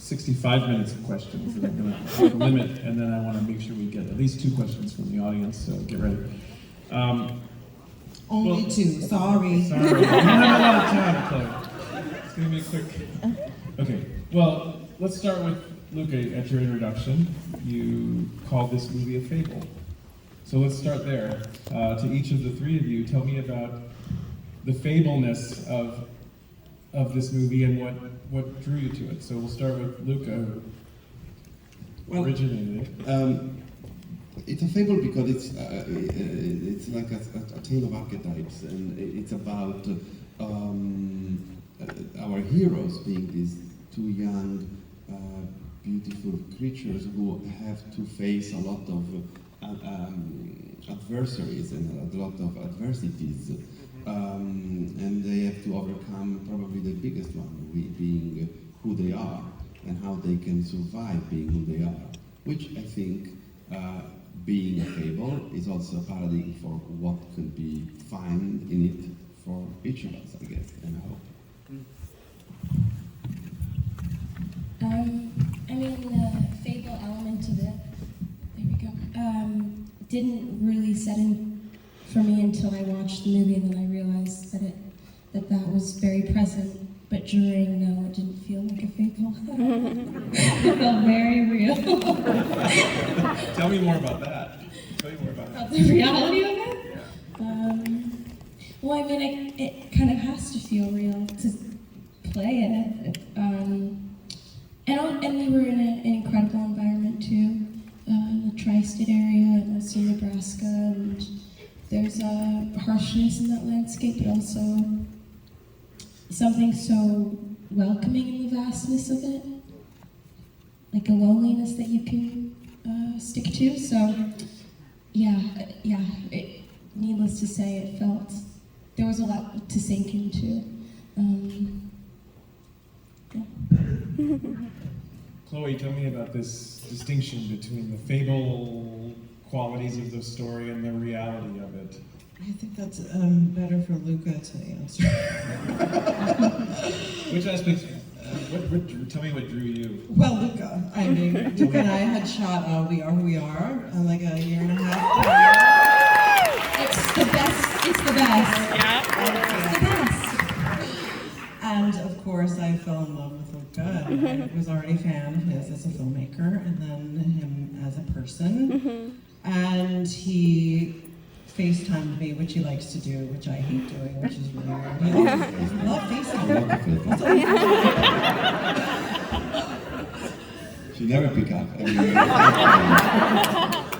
65 minutes of questions that I'm going to limit, and then I want to make sure we get at least 2 questions from the audience, so get ready. Only 2, sorry. Sorry, we don't have a lot of time, Chloe. It's going to be a quick... Okay, well, let's start with Luca. At your introduction, you called this movie a fable. So let's start there. To each of the 3 of you, tell me about the fableness of this movie and what drew you to it. So we'll start with Luca, who originated it. It's a fable because it's like a tale of archetypes, and it's about our heroes being these 2 young, beautiful creatures who have to face a lot of adversaries and a lot of adversities, and they have to overcome probably the biggest one, being who they are and how they can survive being who they are, which I think, being a fable, is also a paradigm for what could be found in it for each of us, I guess, and I hope. I mean, the fable element of it, there we go, didn't really set in for me until I watched the movie, and then I realized that was very present, but during, no, it didn't feel like a fable. It felt very real. Tell me more about that. Tell me more about that. The reality of it? Well, I mean, it kind of has to feel real to play it. And we were in an incredible environment too, in the tri-state area, in Western Nebraska, and there's a harshness in that landscape, but also something so welcoming in the vastness of it, like a loneliness that you can stick to. So, needless to say, it felt there was a lot to sink into. Chloe, tell me about this distinction between the fable qualities of the story and the reality of it. I think that's better for Luca to answer. Which aspects? Tell me what drew you. Well, Luca. I mean, Luca and I had shot We Are Who We Are like a year and a half. It's the best. It's the best. Yeah. It's the best. And of course, I fell in love with Luca. And I was already a fan of his as a filmmaker, and then him as a person. And he FaceTimed me, which he likes to do, which I hate doing, which is really weird. I love FaceTime. She never pick up. I mean,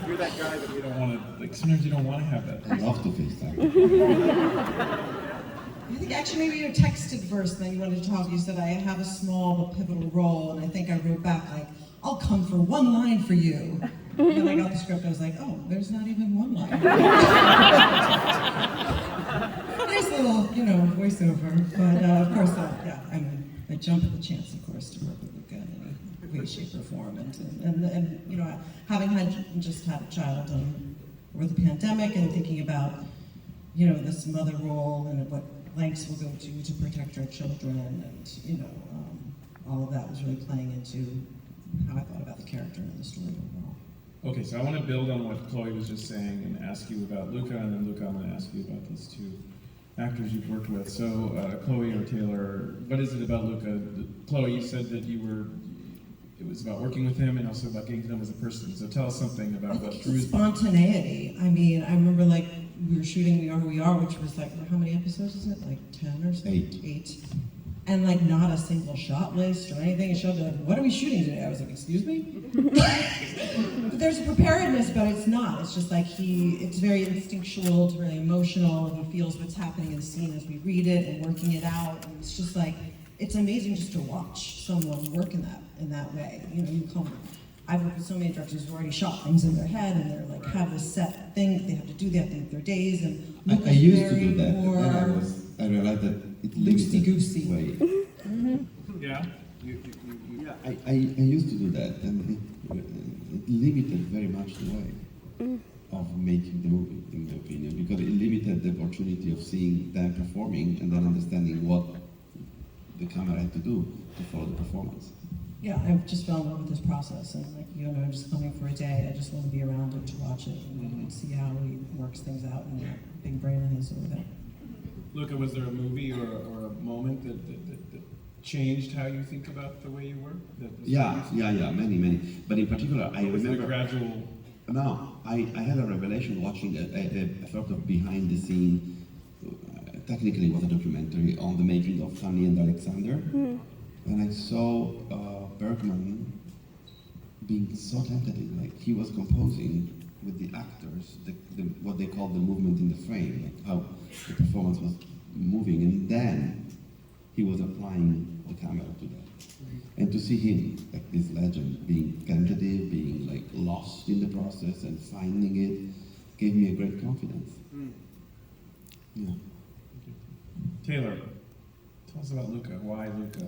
You're that guy that you don't want to, like, sometimes you don't want to have that. I love to FaceTime. I think actually maybe you texted first, and then you wanted to talk. You said, I have a small but pivotal role, and I think I wrote back like, I'll come for 1 line for you. And then I got the script, I was like, oh, there's not even 1 line. Nice little, voiceover. But of course, I jump at the chance, of course, to work with Luca in any way, shape, or form. And having just had a child over the pandemic, and thinking about, this mother role and what lengths we'll go to protect our children, and all of that was really playing into how I thought about the character and the story overall. Okay, so I want to build on what Chloe was just saying and ask you about Luca, and then Luca, I'm going to ask you about these 2 actors you've worked with. So, Chloe or Taylor, what is it about Luca? Chloe, you said that it was about working with him and also about getting to know him as a person. So tell us something about what drew. Spontaneity. I mean, I remember we were shooting We Are Who We Are, which was how many episodes is it? 10 or so? 8. And not a single shot list or anything. It showed what are we shooting today? I was like, excuse me? There's preparedness, but it's not. It's just it's very instinctual, it's very emotional, and he feels what's happening in the scene as we read it and working it out. And it's just it's amazing just to watch someone work in that way. I've worked with so many directors who've already shot things in their head, and they're have this set thing that they have to do. They have to think their days, and I used to do that, and I realized that it limited way. Yeah? I used to do that, and it limited very much the way of making the movie, in my opinion, because it limited the opportunity of seeing them performing and then understanding what the camera had to do to follow the performance. yeah, I just fell in love with this process, and like, you know, just coming for a day, I just want to be around it to watch it and see how he works things out and that big brain of his over there. Luca, was there a movie or a moment that changed how you think about the way you work? Yeah, many. But in particular, I Was it a remember. gradual? No, I had a revelation watching a sort of behind the scene. Technically, it was a documentary on the making of Sunny and Alexander, and I saw Bergman being so tentative. Like he was composing with the actors, what they call the movement in the frame, like how the performance was moving, and then he was applying the camera to that. And to see him, like this legend, being tentative, being like lost in the process and finding it, gave me a great confidence. Yeah. Taylor, tell us about Luca. Why Luca?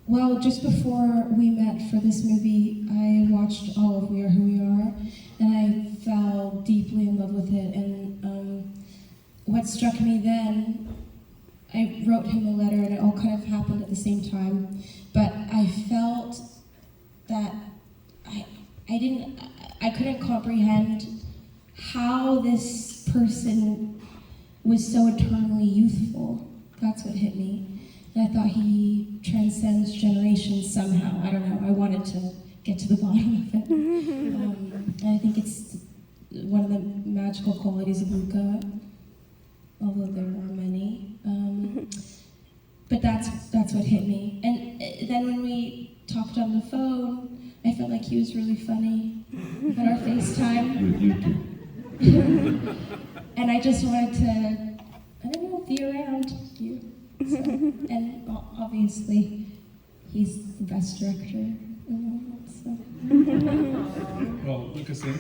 Well, just before we met for this movie, I watched all of We Are Who We Are, and I fell deeply in love with it. And what struck me then, I wrote him a letter, and it all kind of happened at the same time. But I felt that I couldn't comprehend how this person was so eternally youthful. That's what hit me. And I thought he transcends generations somehow. I don't know. I wanted to get to the bottom of it. And I think it's one of the magical qualities of Luca, although there are many. But that's what hit me. And then when we talked on the phone, I felt like he was really funny at our FaceTime. You too. And I just wanted to, I don't know, be around you. So, and obviously, he's the best director in the world, so. Well, Luca, same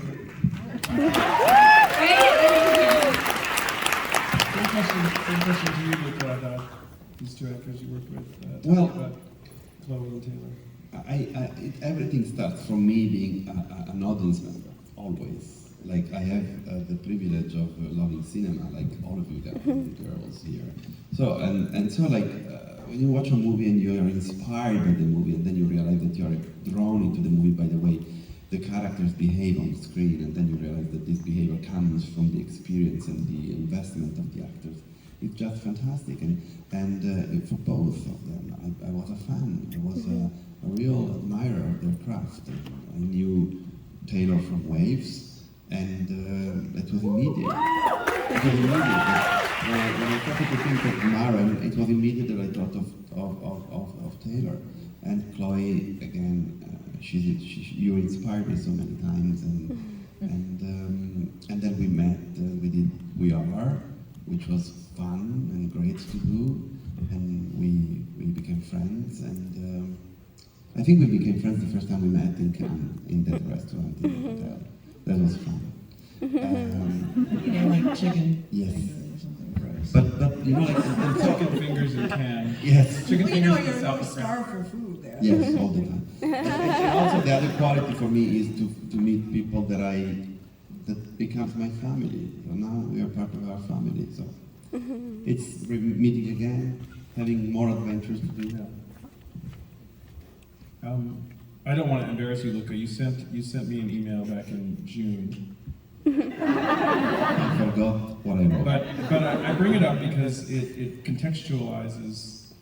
question to you, Luca, about these two actors you worked with. Tell me about Chloe and Taylor. Everything starts from me being an audience member, always. Like, I have the privilege of loving cinema, like all of you guys and girls here. So, and so, like, when you watch a movie and you are inspired by the movie, and then you realize that you are drawn into the movie by the way the characters behave on screen, and then you realize that this behavior comes from the experience and the investment of the actors. It's just fantastic, and for both of them, I was a fan. I was a real admirer of their craft. I knew Taylor from Waves, and it was immediate. It was immediate. When I started to think of Maren, it was immediate that I thought of Taylor. And Chloe, again, you inspired me so many times, and then we met. We did We Are, which was fun and great to do, and we became friends. And I think we became friends the first time we met in Cannes, in that restaurant in the hotel. That was fun. You know, like chicken. Yes. Or something gross. But you know, like Chicken fingers in can. yes. Chicken Well, you know, fingers in you're the south always of France. starved for food there. Yes, all the time. And also, the other quality for me is to meet people that becomes my family. So now we are part of our family. So it's meeting again, having more adventures to do. I don't want to embarrass you, Luca. You sent me an email back in June. I forgot what I wrote. But I bring it up because it contextualizes.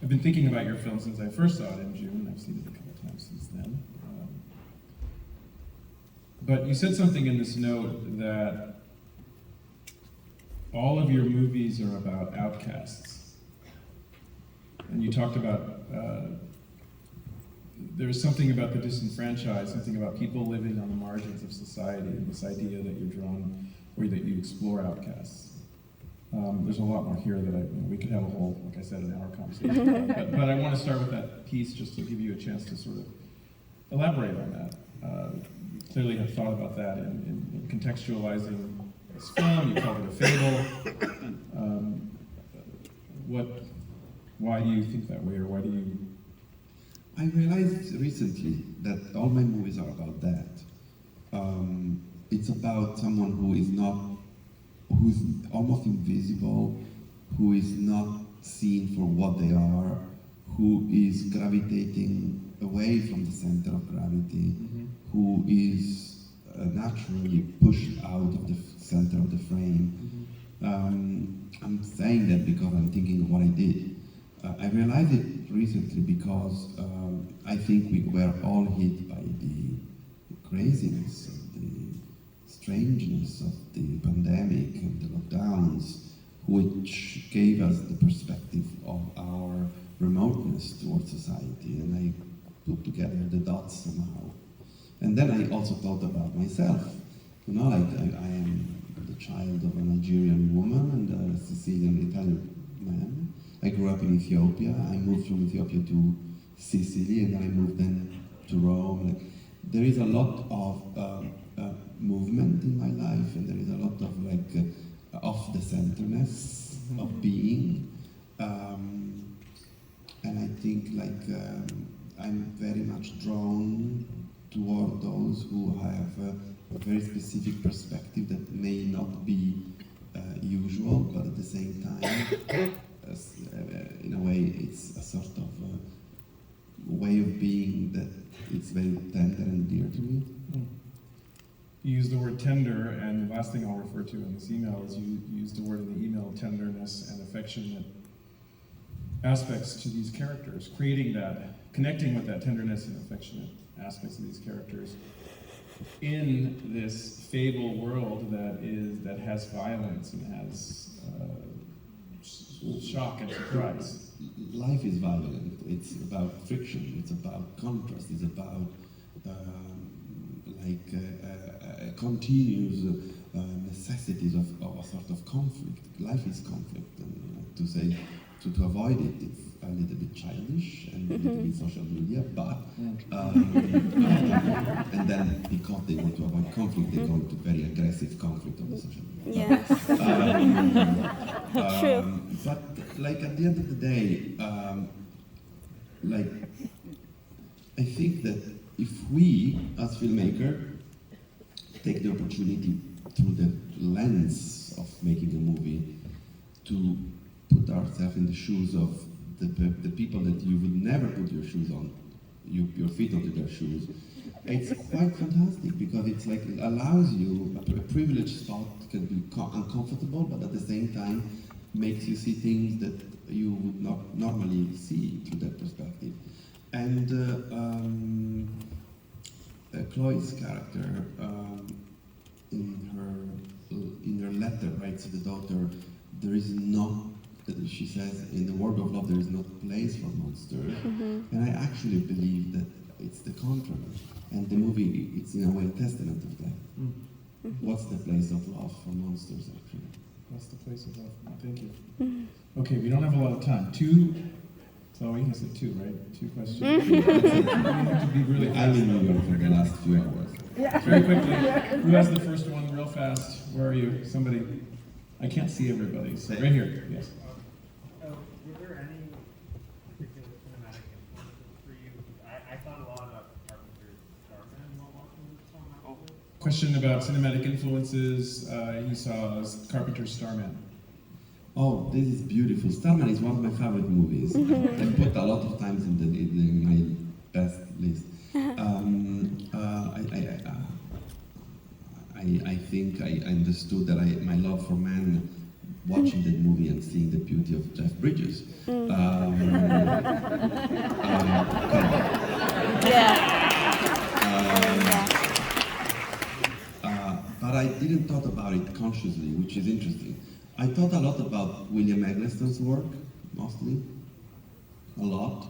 I've been thinking about your film since I first saw it in June. I've seen it a couple times since then. But you said something in this note that all of your movies are about outcasts. And you talked about there's something about the disenfranchised, something about people living on the margins of society, and this idea that you're drawn, or that you explore outcasts. There's a lot more here that we could have a whole, like I said, an hour conversation about. But I want to start with that piece just to give you a chance to sort of elaborate on that. You clearly have thought about that in contextualizing this film. You called it a fable. Why do you think that way, or why do you? I realized recently that all my movies are about that. It's about someone who's almost invisible, who is not seen for what they are, who is gravitating away from the center of gravity, who is naturally pushed out of the center of the frame. I'm saying that because I'm thinking of what I did. I realized it recently because I think we were all hit by the craziness, of the strangeness of the pandemic and the lockdowns, which gave us the perspective of our remoteness towards society, and I put together the dots somehow. And then I also thought about myself. You know, like I am the child of a Nigerian woman and a Sicilian Italian man. I grew up in Ethiopia. I moved from Ethiopia to Sicily, and then I moved then to Rome. Like, there is a lot of movement in my life, and there is a lot of like off the centerness of being. And I think like I'm very much drawn toward those who have a very specific perspective that may not be usual, but at the same time, in a way, it's a sort of way of being that it's very tender and dear to me. You use the word tender, and the last thing I'll refer to in this email is you use the word in the email, tenderness and affectionate aspects to these characters, creating that, connecting with that tenderness and affectionate aspects of these characters in this fable world that has violence and has shock and surprise. Life is violent. It's about friction. It's about contrast. It's about continuous necessities of a sort of conflict. Life is conflict, and to avoid it, it's a little bit childish and a little bit social media. But and then because they want to avoid conflict, they go into very aggressive conflict on the social media. Yes. True. But like at the end of the day, like I think that if we as filmmakers take the opportunity through the lens of making a movie to put ourselves in the shoes of the people that you would never put your shoes on, your feet onto their shoes, it's quite fantastic because it's like it allows you a privileged spot can be uncomfortable, but at the same time makes you see things that you would not normally see through that perspective. And Chloe's character, in her letter, writes to the daughter, there is no, she says, in the world of love there is no place for monsters. And I actually believe that it's the contrary. And the movie, it's in a way a testament of that. What's the place of love for monsters, actually? What's the place of love? Thank you. Okay, we don't have a lot of time. Chloe, you said two, right? Two questions. We have to be really fast. I'm in New York for the last few hours. Very quickly, who has the first one real fast? Where are you? Somebody. I can't see everybody, so right here, yes. Were there any particular cinematic influences for you? I thought a lot about Carpenter's Starman while watching this film. Question about cinematic influences. He saw Carpenter's Starman. Oh, this is beautiful. Starman is one of my favorite movies. I put a lot of times in my best list. I think I understood that my love for man watching that movie and seeing the beauty of Jeff Bridges. But I didn't thought about it consciously, which is interesting. I thought a lot about William Eggleston's work, mostly, a lot.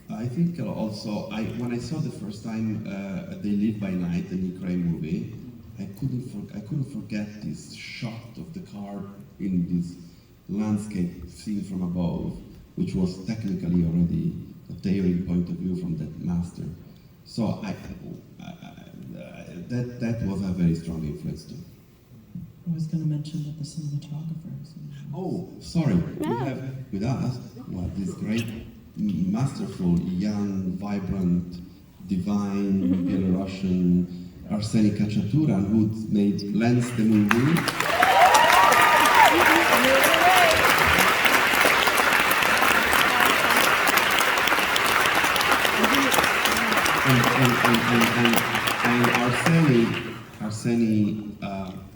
I think also, when I saw the first time They Live by Night, the Nick Ray movie, I couldn't forget this shot of the car in this landscape seen from above, which was technically already a daring point of view from that master. So that was a very strong influence too. I was going to mention that the cinematographers. Oh, sorry. We have with us this great, masterful, young, vibrant, divine Belarusian Arseny Khachaturan, who made Lens the movie. and Arseni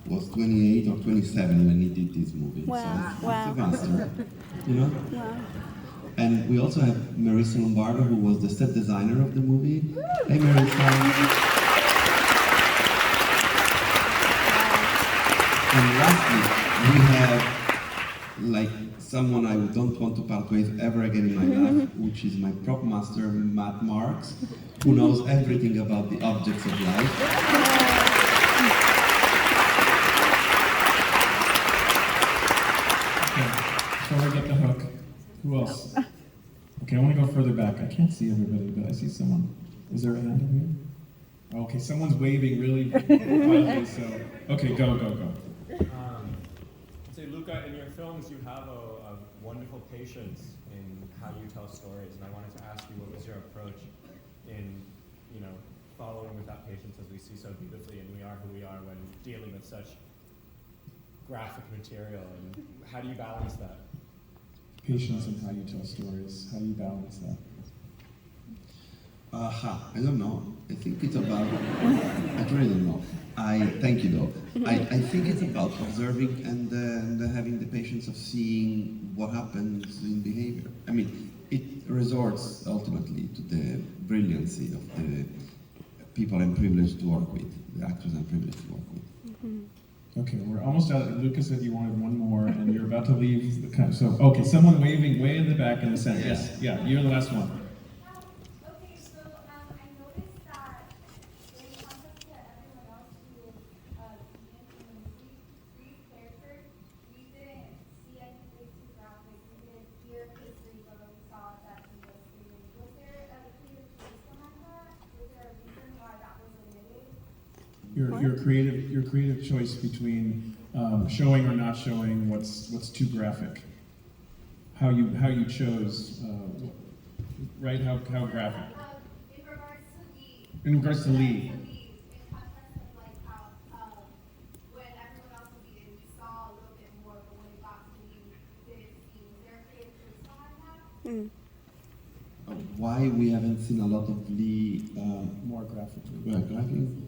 was 28 or 27 when he did this movie. Wow, So wow. it's a master, you know? Wow. And we also have Marissa Lombardo, who was the set designer of the movie. Hey, Marissa. And lastly, we have like someone I don't want to part with ever again in my life, which is my prop master, Matt Marks, who knows everything about the objects of life. Okay, before I get the hook, who else? Okay, I want to go further back. I can't see everybody, but I see someone. Is there a hand over here? Okay, someone's waving really wildly, so... Okay, go. I'd say, Luca, in your films, you have a wonderful patience in how you tell stories, and I wanted to ask you, what was your approach in, following with that patience as we see so beautifully, and we are who we are when dealing with such graphic material, and how do you balance that? Patience in how you tell stories. How do you balance that? I don't know. I think it's about, I really don't know. Thank you though. I think it's about observing and having the patience of seeing what happens in behavior. I mean, it resorts ultimately to the brilliancy of the people I'm privileged to work with, the actors I'm privileged to work with. Okay, we're almost out. Lucas said you wanted one more, and you're about to leave the kind. So, okay, someone waving way in the back in the center. Yes, yeah, you're the last one. Okay, so I noticed that in contrast to everyone else who was in the movie, these characters, we didn't see anything too graphic. We didn't hear history, but we saw that he was screaming. Was there a creative choice behind that? Was there a reason why that was omitted? Your creative choice between showing or not showing what's too graphic. How you chose, right? How graphic. In regards to Lee. In regards to Lee. In contrast of like how when everyone else was eating, we saw a little bit more, but when it got to Lee, we didn't see. Was there a creative choice behind that? Why we haven't seen a lot of Lee More graphically. graphing?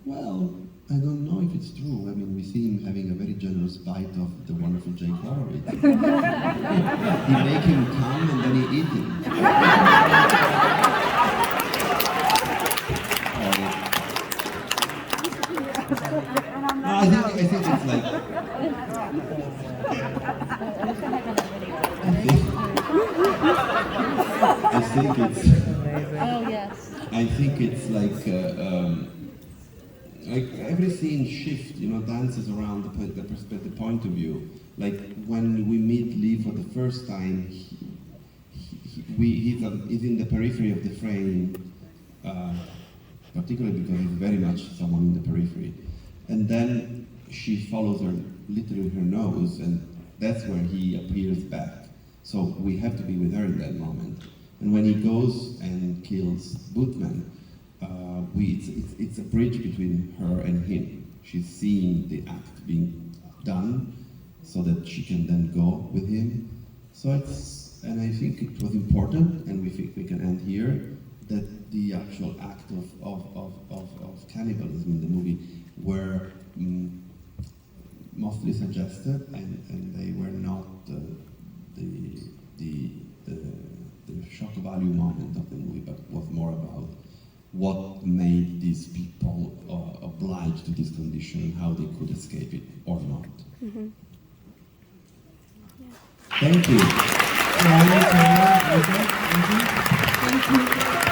Well, I don't know if it's true. I mean, we see him having a very generous bite of the wonderful Jake Horowitz. He make him come and then he eat him. No, I think it's like. I think it's. Oh, yes. I think it's like every scene shift, dances around the perspective, point of view. Like when we meet Lee for the first time, he's in the periphery of the frame, particularly because he's very much someone in the periphery. And then she follows her, literally her nose, and that's where he appears back. So we have to be with her in that moment. And when he goes and kills Bootman, it's a bridge between her and him. She's seeing the act being done so that she can then go with him. So and I think it was important, and we think we can end here, that the actual act of cannibalism in the movie were mostly suggested, and they were not the shock value moment of the movie, but was more about what made these people obliged to this condition and how they could escape it or not. Mm-hmm. Thank you. Thank you.